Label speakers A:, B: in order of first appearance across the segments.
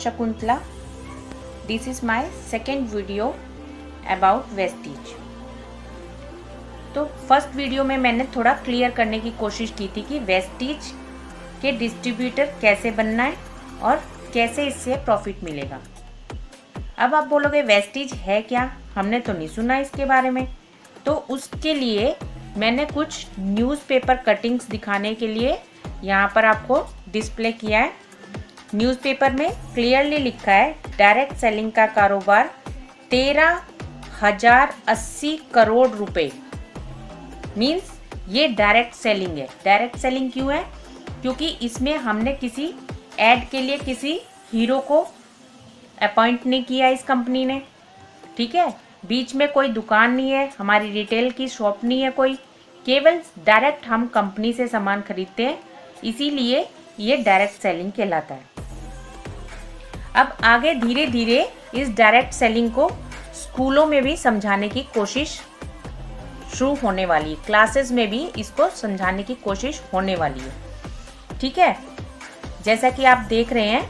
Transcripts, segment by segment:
A: Shakuntala. This is my second video about Vestige. तो first video में मैंने थोड़ा क्लियर करने की कोशिश की थी कि वेस्टीज के डिस्ट्रीब्यूटर कैसे बनना है और कैसे इससे प्रॉफिट मिलेगा। अब आप बोलोगे वेस्टीज है क्या, हमने तो नहीं सुना इसके बारे में। तो उसके लिए मैंने कुछ न्यूज़पेपर कटिंग्स दिखाने के लिए यहाँ पर आपको डिस्प्ले किया है। न्यूज़पेपर में क्लियरली लिखा है डायरेक्ट सेलिंग का कारोबार 13,080 करोड़ रुपए। मीन्स ये डायरेक्ट सेलिंग है। डायरेक्ट सेलिंग क्यों है? क्योंकि इसमें हमने किसी ऐड के लिए किसी हीरो को अपॉइंट नहीं किया इस कंपनी ने, ठीक है। बीच में कोई दुकान नहीं है, हमारी रिटेल की शॉप नहीं है कोई, केवल डायरेक्ट हम कंपनी से सामान खरीदते हैं, इसीलिए ये डायरेक्ट सेलिंग कहलाता है। अब आगे धीरे धीरे इस डायरेक्ट सेलिंग को स्कूलों में भी समझाने की कोशिश शुरू होने वाली है, क्लासेस में भी इसको समझाने की कोशिश होने वाली है, ठीक है। जैसा कि आप देख रहे हैं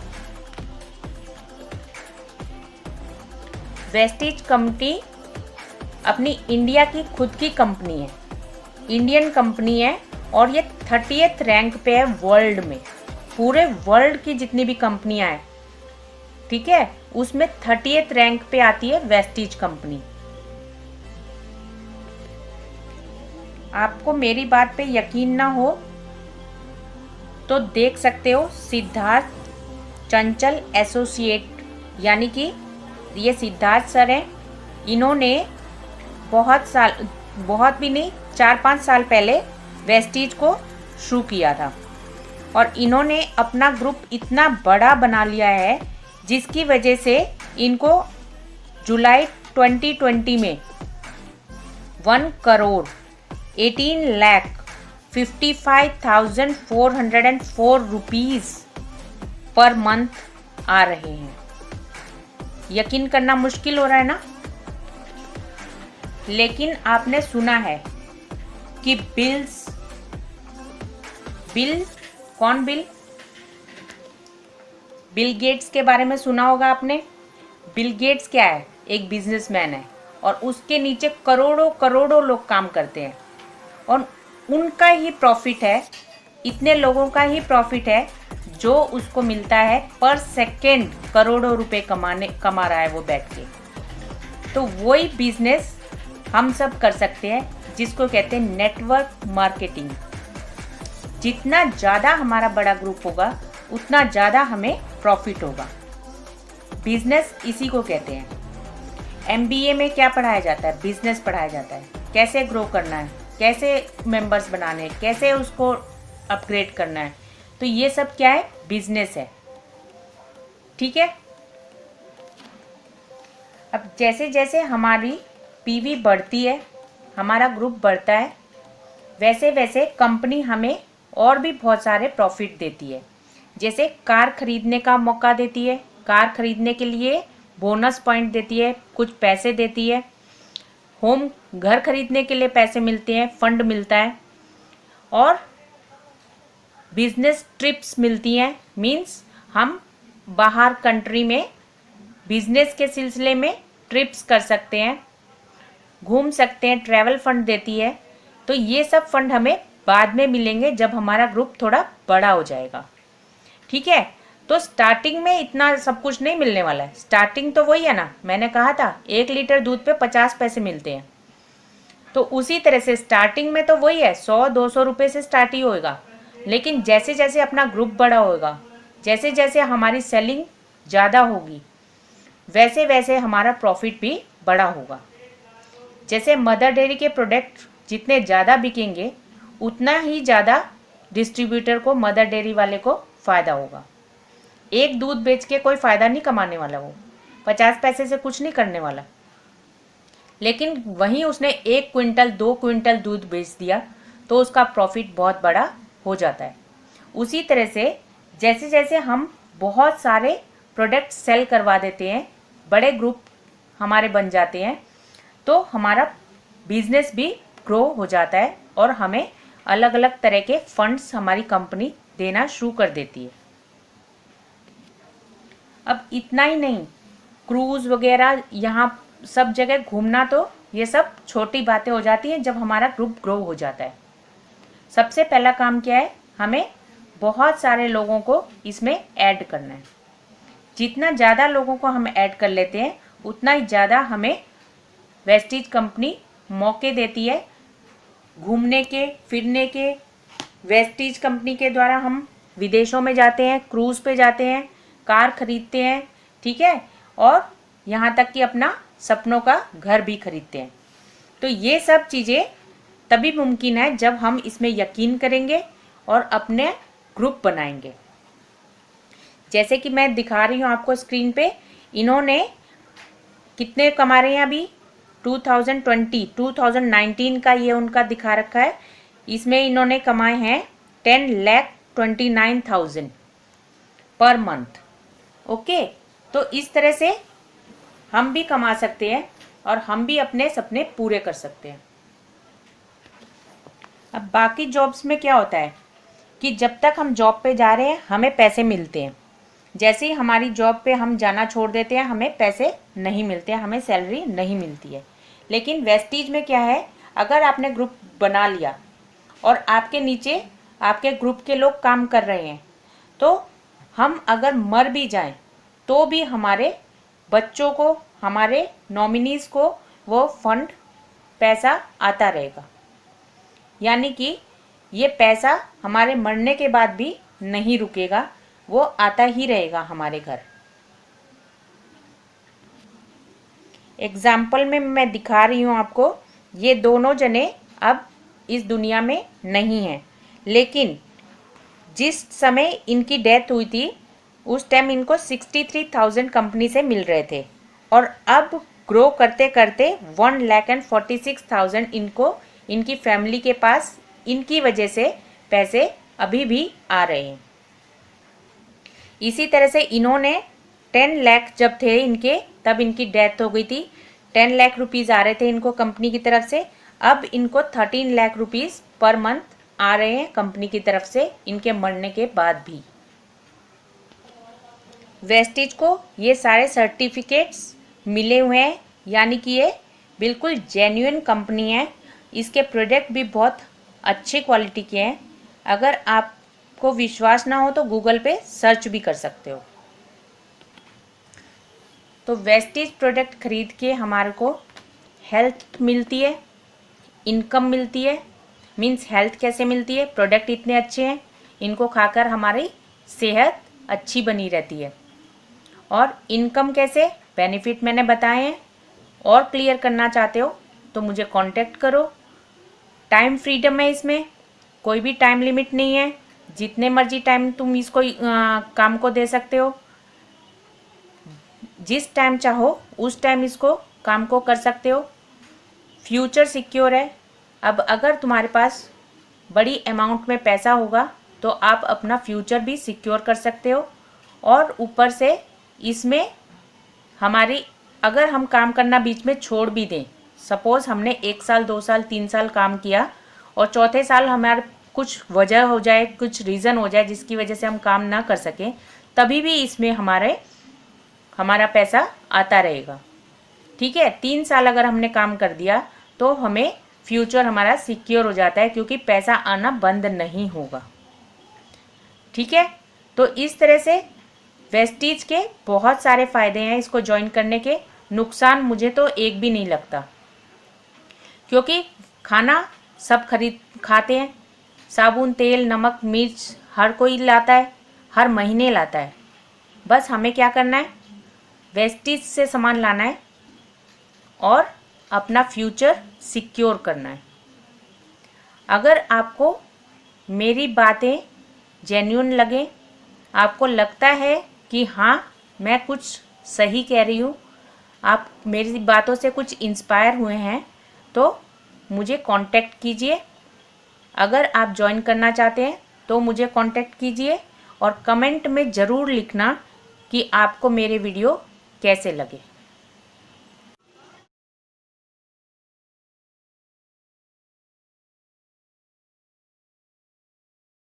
A: वेस्टीज कंपनी अपनी इंडिया की खुद की कंपनी है, इंडियन कंपनी है और ये 30th रैंक पे है वर्ल्ड में। पूरे वर्ल्ड की जितनी भी कंपनियां हैं, ठीक है, उसमें 30th रैंक पे आती है वेस्टीज कंपनी। आपको मेरी बात पे यकीन ना हो तो देख सकते हो सिद्धार्थ चंचल एसोसिएट, यानी कि ये सिद्धार्थ सर हैं। इन्होंने बहुत भी नहीं 4-5 साल पहले वेस्टीज को शुरू किया था और इन्होंने अपना ग्रुप इतना बड़ा बना लिया है जिसकी वजह से इनको जुलाई 2020 में 1,18,55,404 रुपीज़ पर मंथ आ रहे हैं। यकीन करना मुश्किल हो रहा है ना? लेकिन आपने सुना है कि बिल कौन? बिल गेट्स के बारे में सुना होगा आपने। बिल गेट्स क्या है? एक बिजनेसमैन है और उसके नीचे करोड़ों करोड़ों लोग काम करते हैं और उनका ही प्रॉफिट है, इतने लोगों का ही प्रॉफिट है जो उसको मिलता है पर सेकेंड करोड़ों रुपए कमा रहा है वो बैठ के। तो वही बिजनेस हम सब कर सकते हैं जिसको कहते हैं नेटवर्क मार्केटिंग। जितना ज़्यादा हमारा बड़ा ग्रुप होगा उतना ज़्यादा हमें प्रॉफिट होगा। बिजनेस इसी को कहते हैं। MBA में क्या पढ़ाया जाता है? बिजनेस पढ़ाया जाता है, कैसे ग्रो करना है, कैसे मेंबर्स बनाने हैं, कैसे उसको अपग्रेड करना है। तो ये सब क्या है? बिजनेस है, ठीक है। अब जैसे जैसे हमारी PV बढ़ती है, हमारा ग्रुप बढ़ता है, वैसे वैसे कंपनी हमें और भी बहुत सारे प्रॉफिट देती है। जैसे कार खरीदने का मौका देती है, कार खरीदने के लिए बोनस पॉइंट देती है, कुछ पैसे देती है। घर खरीदने के लिए पैसे मिलते हैं, फंड मिलता है। और बिजनेस ट्रिप्स मिलती हैं, मीन्स हम बाहर कंट्री में बिजनेस के सिलसिले में ट्रिप्स कर सकते हैं, घूम सकते हैं, ट्रैवल फंड देती है। तो ये सब फंड हमें बाद में मिलेंगे जब हमारा ग्रुप थोड़ा बड़ा हो जाएगा, ठीक है। तो स्टार्टिंग में इतना सब कुछ नहीं मिलने वाला है। स्टार्टिंग तो वही है ना, मैंने कहा था 1 लीटर दूध पे 50 पैसे मिलते हैं। तो उसी तरह से स्टार्टिंग में तो वही है, 100-200 रुपये से स्टार्ट ही होएगा। लेकिन जैसे जैसे अपना ग्रुप बड़ा होगा, जैसे जैसे हमारी सेलिंग ज़्यादा होगी, वैसे वैसे हमारा प्रॉफिट भी बड़ा होगा। जैसे मदर डेयरी के प्रोडक्ट जितने ज़्यादा बिकेंगे उतना ही ज़्यादा डिस्ट्रीब्यूटर को, मदर डेयरी वाले को फ़ायदा होगा। एक दूध बेच के कोई फ़ायदा नहीं कमाने वाला, वो 50 पैसे से कुछ नहीं करने वाला। लेकिन वहीं उसने 1 क्विंटल 2 क्विंटल दूध बेच दिया तो उसका प्रॉफिट बहुत बड़ा हो जाता है। उसी तरह से जैसे जैसे हम बहुत सारे प्रोडक्ट सेल करवा देते हैं, बड़े ग्रुप हमारे बन जाते हैं, तो हमारा बिजनेस भी ग्रो हो जाता है और हमें अलग अलग तरह के फंड्स हमारी कंपनी देना शुरू कर देती है। अब इतना ही नहीं, क्रूज़ वगैरह यहाँ सब जगह घूमना, तो ये सब छोटी बातें हो जाती हैं जब हमारा ग्रुप ग्रो हो जाता है। सबसे पहला काम क्या है, हमें बहुत सारे लोगों को इसमें ऐड करना है। जितना ज़्यादा लोगों को हम ऐड कर लेते हैं उतना ही ज़्यादा हमें वेस्टीज कंपनी मौके देती है घूमने के, फिरने के। वेस्टीज कंपनी के द्वारा हम विदेशों में जाते हैं, क्रूज़ पे जाते हैं, कार खरीदते हैं, ठीक है, और यहाँ तक कि अपना सपनों का घर भी खरीदते हैं। तो ये सब चीज़ें तभी मुमकिन है जब हम इसमें यकीन करेंगे और अपने ग्रुप बनाएंगे। जैसे कि मैं दिखा रही हूँ आपको स्क्रीन पे, इन्होंने कितने कमा रहे हैं अभी 2019 का ये उनका दिखा रखा है। इसमें इन्होंने कमाए हैं 10,29,000 पर मंथ। ओके, तो इस तरह से हम भी कमा सकते हैं और हम भी अपने सपने पूरे कर सकते हैं। अब बाकी जॉब्स में क्या होता है कि जब तक हम जॉब पे जा रहे हैं हमें पैसे मिलते हैं, जैसे ही हमारी जॉब पे हम जाना छोड़ देते हैं हमें पैसे नहीं मिलते हैं, हमें सैलरी नहीं मिलती है। लेकिन वेस्टीज में क्या है, अगर आपने ग्रुप बना लिया और आपके नीचे आपके ग्रुप के लोग काम कर रहे हैं, तो हम अगर मर भी जाएं तो भी हमारे बच्चों को, हमारे नॉमिनीज़ को वो फंड पैसा आता रहेगा। यानी कि ये पैसा हमारे मरने के बाद भी नहीं रुकेगा, वो आता ही रहेगा हमारे घर। एग्जाम्पल में मैं दिखा रही हूँ आपको, ये दोनों जने अब इस दुनिया में नहीं हैं, लेकिन जिस समय इनकी डेथ हुई थी उस टाइम इनको 63,000 कंपनी से मिल रहे थे, और अब ग्रो करते करते 1,46,000 इनको इनकी फैमिली के पास इनकी वजह से पैसे अभी भी आ रहे हैं। इसी तरह से इन्होंने 10 लाख जब थे इनके, तब इनकी डेथ हो गई थी, 10 लाख रुपीज़ आ रहे थे इनको कंपनी की तरफ से। अब इनको 13 लाख रुपीज़ पर मंथ आ रहे हैं कंपनी की तरफ से इनके मरने के बाद भी। वेस्टीज को ये सारे सर्टिफिकेट्स मिले हुए हैं, यानी कि ये बिल्कुल जेन्युइन कंपनी है। इसके प्रोडक्ट भी बहुत अच्छी क्वालिटी के हैं। अगर आपको विश्वास ना हो तो गूगल पे सर्च भी कर सकते हो। तो वेस्टीज प्रोडक्ट खरीद के हमारे को हेल्थ मिलती है, इनकम मिलती है। मीन्स हेल्थ कैसे मिलती है, प्रोडक्ट इतने अच्छे हैं, इनको खाकर हमारी सेहत अच्छी बनी रहती है। और इनकम कैसे, बेनिफिट मैंने बताए हैं। और क्लियर करना चाहते हो तो मुझे कांटेक्ट करो। टाइम फ्रीडम है, इसमें कोई भी टाइम लिमिट नहीं है, जितने मर्जी टाइम तुम इसको काम को दे सकते हो। जिस टाइम चाहो उस टाइम इसको काम को कर सकते हो। फ्यूचर सिक्योर है। अब अगर तुम्हारे पास बड़ी अमाउंट में पैसा होगा तो आप अपना फ्यूचर भी सिक्योर कर सकते हो। और ऊपर से इसमें हमारी, अगर हम काम करना बीच में छोड़ भी दें, सपोज़ हमने 1 साल 2 साल 3 साल काम किया और चौथे साल हमारे कुछ वजह हो जाए, कुछ रीज़न हो जाए जिसकी वजह से हम काम ना कर सकें, तभी भी इसमें हमारा पैसा आता रहेगा। ठीक है, 3 साल अगर हमने काम कर दिया तो हमें फ्यूचर हमारा सिक्योर हो जाता है, क्योंकि पैसा आना बंद नहीं होगा। ठीक है, तो इस तरह से वेस्टीज के बहुत सारे फ़ायदे हैं इसको ज्वाइन करने के। नुकसान मुझे तो एक भी नहीं लगता, क्योंकि खाना सब खाते हैं। साबुन, तेल, नमक, मिर्च हर कोई लाता है, हर महीने लाता है। बस हमें क्या करना है, वेस्टीज से सामान लाना है और अपना फ्यूचर सिक्योर करना है। अगर आपको मेरी बातें जेन्युइन लगे, आपको लगता है कि हाँ मैं कुछ सही कह रही हूँ, आप मेरी बातों से कुछ इंस्पायर हुए हैं, तो मुझे कांटेक्ट कीजिए। अगर आप ज्वाइन करना चाहते हैं तो मुझे कांटेक्ट कीजिए और कमेंट में ज़रूर लिखना कि आपको मेरे वीडियो कैसे लगे।